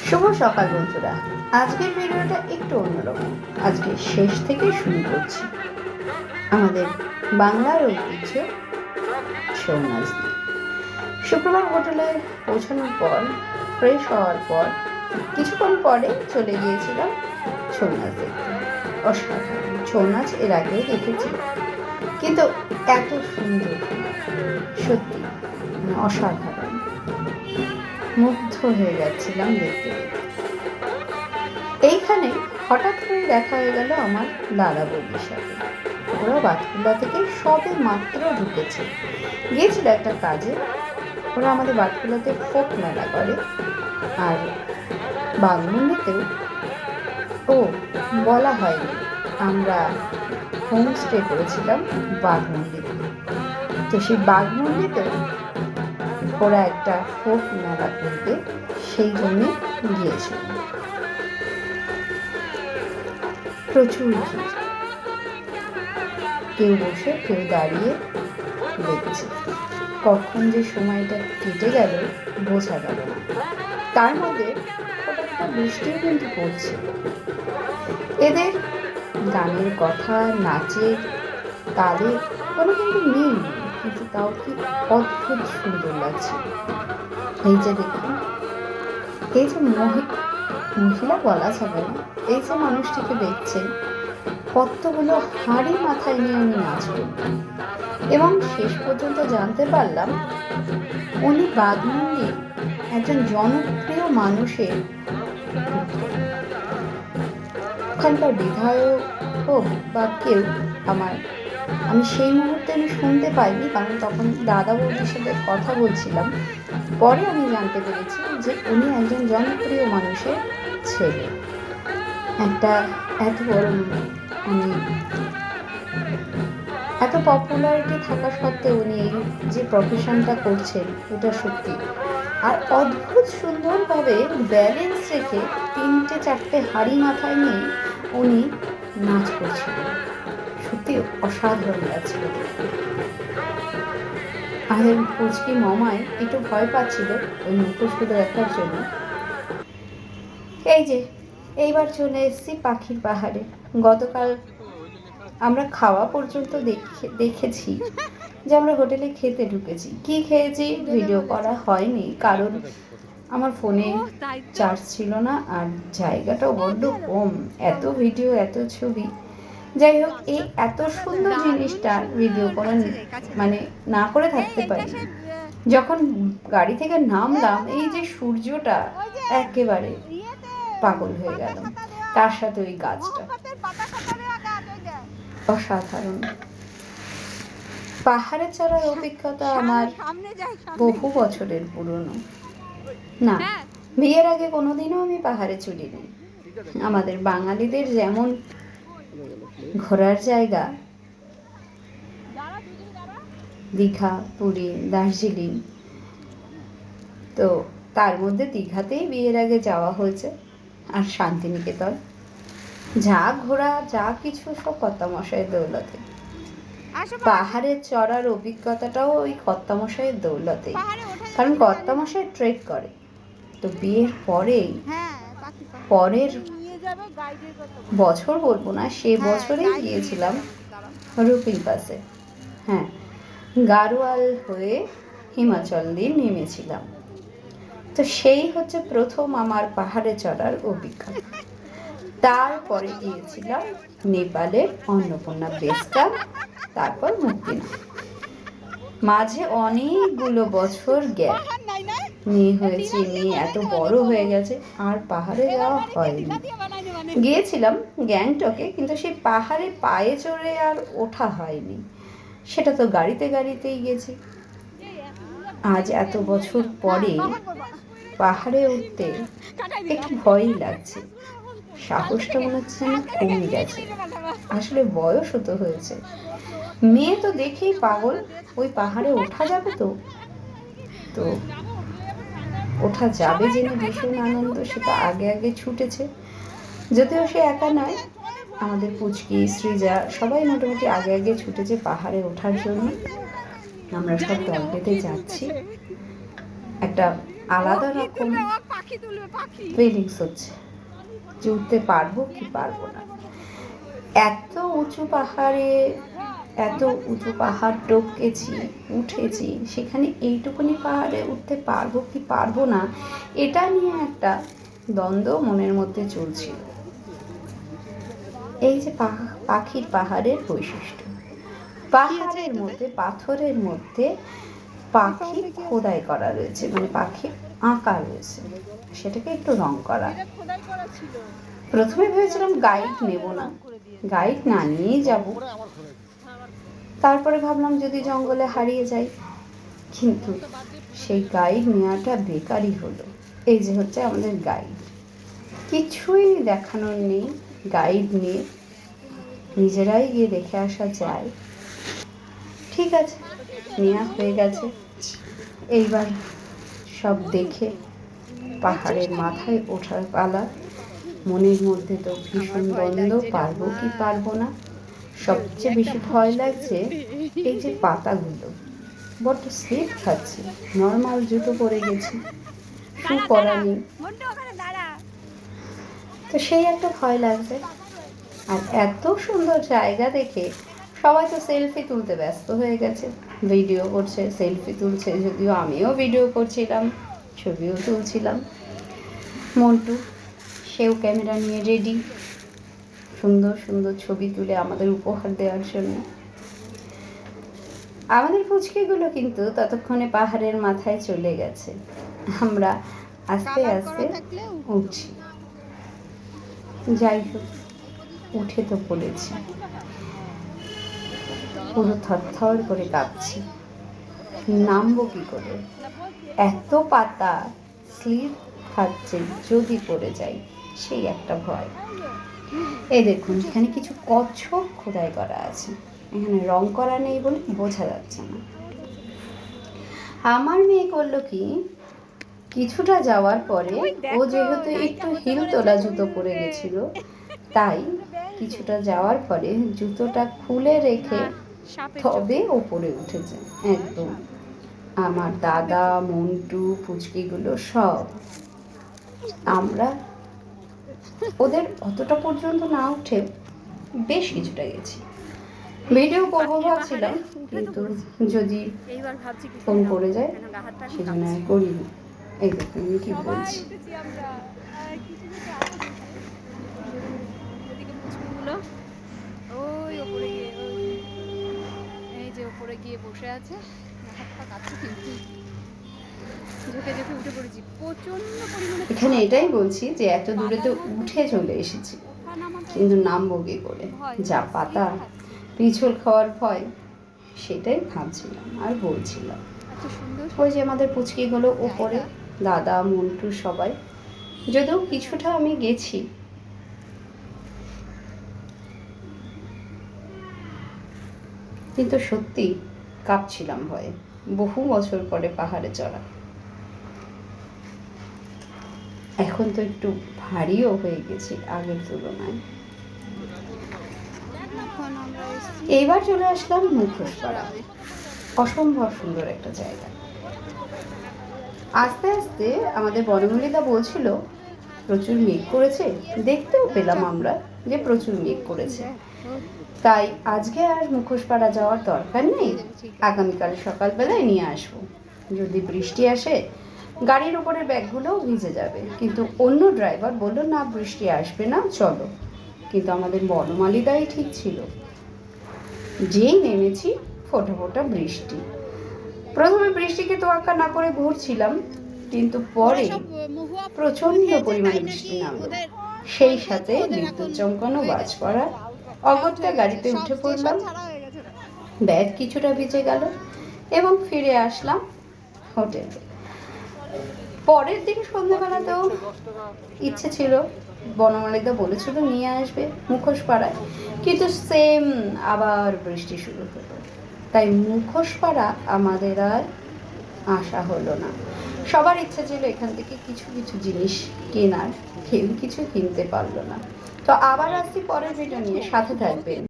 শুভ সকাল বন্ধুরা। আজকের ভিডিওটা একটু অন্যরকম। আজকে শেষ থেকে শুরু করছি আমাদের বাংলার ঐতিহ্য ছৌ নাচ দিয়ে। শুক্রবার হোটেলে পৌঁছানোর পর ফ্রেশ হওয়ার পর কিছুক্ষণ পরে চলে গিয়েছিলাম ছৌ নাচ দেখতে। অসাধারণ ছৌ নাচ এর আগেও দেখেছি, কিন্তু এত সুন্দর, সত্যি অসাধারণ, মুগ্ধ হয়ে যাচ্ছিলাম দেখতে দেখতে। এইখানে হঠাৎ করে দেখা হয়ে গেল আমার দাদা বৌদির সাথে। ওরা বাতকুল্লা থেকে সবে মাত্র ঢুকেছে, গিয়েছিল একটা কাজে। ওরা আমাদের বাতকুল্লাতে ফোক মেলা করে, আর বাগমুন্ডিতেও বলা হয়নি, আমরা হোমস্টে করেছিলাম বাগমুন্ডিতে। তো সেই বাগমুন্ডিতেও ওরা একটা ফোক মেলা করবে, সেই জন্যে গিয়েছিল। প্রচুর ভিড়, কেউ বসে কেউ দাঁড়িয়ে দেখছে। কখন যে সময়টা কেটে গেল বোঝা গেল না। তার মধ্যে হঠাৎ বৃষ্টিও কিন্তু পড়ছে। এদের গানের কথা, নাচের তালে কোনো কিন্তু মিল নেই, কিন্তু তাও কি অদ্ভুত সুন্দর লাগছে। এই যে দেখুন, এই যে মহিলা বলা যাবে না, এই যে মানুষটিকে দেখছেন, কতগুলো হাঁড়ি মাথায় নিয়ে উনি নাচ করতেন। এবং শেষ পর্যন্ত জানতে পারলাম উনি বাগমুন্ডির একজন জনপ্রিয় মানুষের পুত্র। ওখানকার বিধায়ক হোক বা কেউ, আমি সেই মুহূর্তে শুনতে পাইনি, কারণ তখন দাদা বৌদির সাথে কথা বলছিলাম। পরে আমি জানতে পেরেছি যে উনি একজন জনপ্রিয় মানুষের ছেলে। একটা এত বড়, উনি এত পপুলারিটি থাকা সত্ত্বেও উনি এই যে প্রফেশনটা করছেন, এটা সত্যি। আর অদ্ভুত সুন্দরভাবে ব্যালেন্স রেখে 3-4টে হাঁড়ি মাথায় নিয়ে উনি নাচ করছিলেন। সত্যি অসাধারণ লাগছিল দেখতে। আমাদের পুচকি মামায় একটু ভয় পাচ্ছিল ওই মুখোশগুলো দেখার জন্য। এই যে এইবার চলে এসেছি পাখির পাহাড়ে। গতকাল আমরা খাওয়া পর্যন্ত দেখেছি যে আমরা হোটেলে খেতে ঢুকেছি। কি খেয়েছি ভিডিও করা হয়নি, কারণ আমার ফোনে চার্জ ছিল না, আর জায়গাটাও বড্ড কম, এত ভিডিও এত ছবি। যাই হোক, এই এত সুন্দর জিনিসটা ভিডিও করা না করে থাকতে পারি। যখন গাড়ি থেকে নামলাম, এই যে সূর্যটা, একেবারে পাগল হয়ে গেল। তার সাথে ওই গাছটা অসাধারণ। পাহাড়ে চড়ার অভিজ্ঞতা আমার বহু বছরের পুরনো। না, বিয়ের আগে কোনোদিনও আমি পাহাড়ে চড়িনি। আমাদের বাঙালিদের যেমন ঘোরার জায়গা দীঘা, পুরী, দার্জিলিং, তো তার মধ্যে দীঘাতেই বিয়ের আগে যাওয়া হয়েছে, আর শান্তিনিকেতন। যা ঘোরা যা কিছু সব কর্তামশাইয়ের দৌলতে। পাহাড়ে চড়ার অভিজ্ঞতাটাও ওই কর্তামশাইয়ের দৌলতে, কারণ কর্তামশাই ট্রেক করে। তো বিয়ের পরের বছর বলবো না, সে বছরেই গিয়েছিলাম রুপিং পাসে। হ্যাঁ, গাড়োয়াল হয়ে হিমাচল দিয়ে নেমেছিলাম। তো সেই হচ্ছে প্রথম আমার পাহাড়ে চড়ার অভিজ্ঞতা। তারপরে গিয়েছিলাম নেপালের অন্নপূর্ণা বেস ক্যাম্প, তারপর মুক্তিনাথ। মাঝে অনেকগুলো বছর গ্যাপ, মেয়ে হয়েছে, মেয়ে এত বড় হয়ে গেছে, আর পাহাড়ে যাওয়া হয়নি। গিয়েছিলাম গ্যাংটকে, কিন্তু সেই পাহাড়ে পায়ে চড়ে আর ওঠা হয়নি, সেটা তো গাড়িতেই গেছি। আজ এত বছর পরে পাহাড়ে উঠতে একটু ভয়ই লাগছে, সাহসটা মনে হচ্ছে না কমে গেছে। আসলে বয়স তো হয়েছে। মেয়ে তো দেখেই পাগল, ওই পাহাড়ে ওঠা যাবে তো ওঠা যাবে জেনে ভীষণ আনন্দ, সেটা আগে ছুটেছে। যদিও সে একা নয়, আমাদের পুচকি, সৃজা, সবাই মোটামুটি আগে ছুটেছে পাহাড়ে ওঠার জন্য। আমরা সব দল বেঁধে যাচ্ছি। একটা আলাদা রকম ফিলিংস হচ্ছে যে উঠতে পারবো কি পারবো না। এত উঁচু পাহাড়ে, এত উঁচু পাহাড় টপকেছি, উঠেছি, সেখানে এইটুকুনি পাহাড়ে উঠতে পারবো কি পারবো না, এটা নিয়ে একটা দ্বন্দ্ব মনের মধ্যে চলছিল। এই যে পাখির পাহাড়ের বৈশিষ্ট্য, পাহাড়ের মধ্যে পাথরের মধ্যে পাখি খোদাই করা রয়েছে, মানে পাখি আঁকা রয়েছে, সেটাকে একটু রং করা। প্রথমে ভেবেছিলাম গাইড নেব না, গাইড না নিয়েই যাব। তারপরে ভাবলাম যদি জঙ্গলে হারিয়ে যাই, কিন্তু সেই গাইড নেওয়াটা বেকারই হলো। এই যে হচ্ছে আমাদের গাইড, কিছুই দেখানোর নেই, গাইড নিয়ে নিজেরাই গিয়ে দেখে আসা যায়। ঠিক আছে, নেওয়া হয়ে গেছে। এইবার সব দেখে পাহাড়ের মাথায় ওঠার পালা। মনের মধ্যে তো ভীষণ দ্বন্দ্ব, পারবো কি পারবো না। সবচেয়ে বেশি ভয় লাগছে এই যে পাতাগুলো, বড্ড স্লিপ খাচ্ছে। নর্মাল জুতো পরে গেছি, শু পরা নেই, তো সেই একটা ভয় লাগছে। আর এত সুন্দর জায়গা দেখে সবাই তো সেলফি তুলতে ব্যস্ত হয়ে গেছে, ভিডিও করছে, সেলফি তুলছে। যদিও আমিও ভিডিও করছিলাম, ছবিও তুলছিলাম। মন্টু সেও ক্যামেরা নিয়ে রেডি, সুন্দর সুন্দর ছবি তুলে আমাদের উপহার দেওয়ার জন্য। আমাদের পুচকিগুলো কিন্তু ততক্ষণে পাহাড়ের মাথায় চলে গেছে। আমরা আস্তে আস্তে উঠছি। যাই হোক, উঠে তো পড়েছি, পুরো থরথর করে কাঁপছি। নামবো কি করে, এত পাতা, স্লিপ খাচ্ছে, যদি পড়ে যাই, সেই একটা ভয়। এই দেখুন, এখানে কিছু কচ্ছপ খোদাই করা আছে, এখানে রং করা নেই বলে বোঝা যাচ্ছে না। আমার মেয়ে করলো কি, কিছুটা যাওয়ার পরে ও যেহেতু একটু হিল তোলা জুতো পরে গেছিল, তাই কিছুটা যাওয়ার পরে জুতোটা খুলে রেখে তবে ওপরে উঠেছে একদম। আমার দাদা, মন্টু, পুচকিগুলো সব, আমরা ওদের অতটা পর্যন্ত না উঠে বেশ কিছুটা গেছি। ভিডিও করবো ভাবছিলাম, কিন্তু যদি ফোন করে যায় সেজন্য আর করিনি। এই দেখুন আমি কি বলছি। ওই ওপরে গিয়ে, এই যে ওপরে গিয়ে বসে আছে, হাত পা কাছে, কিন্তু ঝুঁকে ঝুঁকে উঠে পড়েছি প্রচন্ড পরিমাণে। এখানে এটাই বলছি যে এত দূরে তো উঠে চলে এসেছি, কিন্তু নামবো কি করে, যা পাতা, পিছল খাওয়ার ভয়, সেটাই ভাবছিলাম আর বলছিলাম। ওই যে আমাদের পুচকিগুলো ওপরে, দাদা, মন্টু সবাই। যদিও কিছুটা আমি গেছি, কিন্তু সত্যি কাঁপছিলাম ভয়ে। বহু বছর পরে পাহাড়ে চড়া, এখন তো একটু ভারীও হয়ে গেছি আগের তুলনায়। এইবার চলে আসলাম মুখোশপাড়া, অসম্ভব সুন্দর একটা জায়গা। আস্তে আস্তে আমাদের বনমল্লিদা বলছিল প্রচুর মেঘ করেছে, দেখতেও পেলাম আমরা যে প্রচুর মেঘ করেছে, তাই আজকে আর মুখোশপাড়া যাওয়ার দরকার নেই, আগামীকাল সকালবেলায় নিয়ে আসবো। যদি বৃষ্টি আসে গাড়ির উপরের ব্যাগগুলোও ভিজে যাবে। কিন্তু অন্য ড্রাইভার বললো না, বৃষ্টি আসবে না, চলো। কিন্তু আমাদের বনমালীদাই ঠিক ছিল, যেই নেমেছি ফোঁটা ফোঁটা বৃষ্টি। প্রথমে বৃষ্টিকে তোয়াক্কা না করে ঘুরছিলাম, কিন্তু পরে প্রচন্ড পরিমাণে বৃষ্টি নামলো, সেই সাথে বিদ্যুৎ চমকানো, বাজ পড়া। অগত্যা গাড়িতে উঠে পড়লাম, ব্যাগ কিছুটা ভিজে গেল এবং ফিরে আসলাম হোটেলে। পরের দিন সন্ধ্যাবেলাতেও ইচ্ছে ছিল, বনমালীদা বলেছিল নিয়ে আসবে মুখোশপাড়ায়, কিন্তু সেম আবার বৃষ্টি শুরু হলো, তাই মুখোশপাড়া আমাদের আর আসা হলো না। সবার ইচ্ছা ছিল এখান থেকে কিছু কিছু জিনিস কেনার, কেউ কিছু কিনতে পারলো না। তো আবার আসছি পরের ভিডিও নিয়ে, সাথে থাকবেন।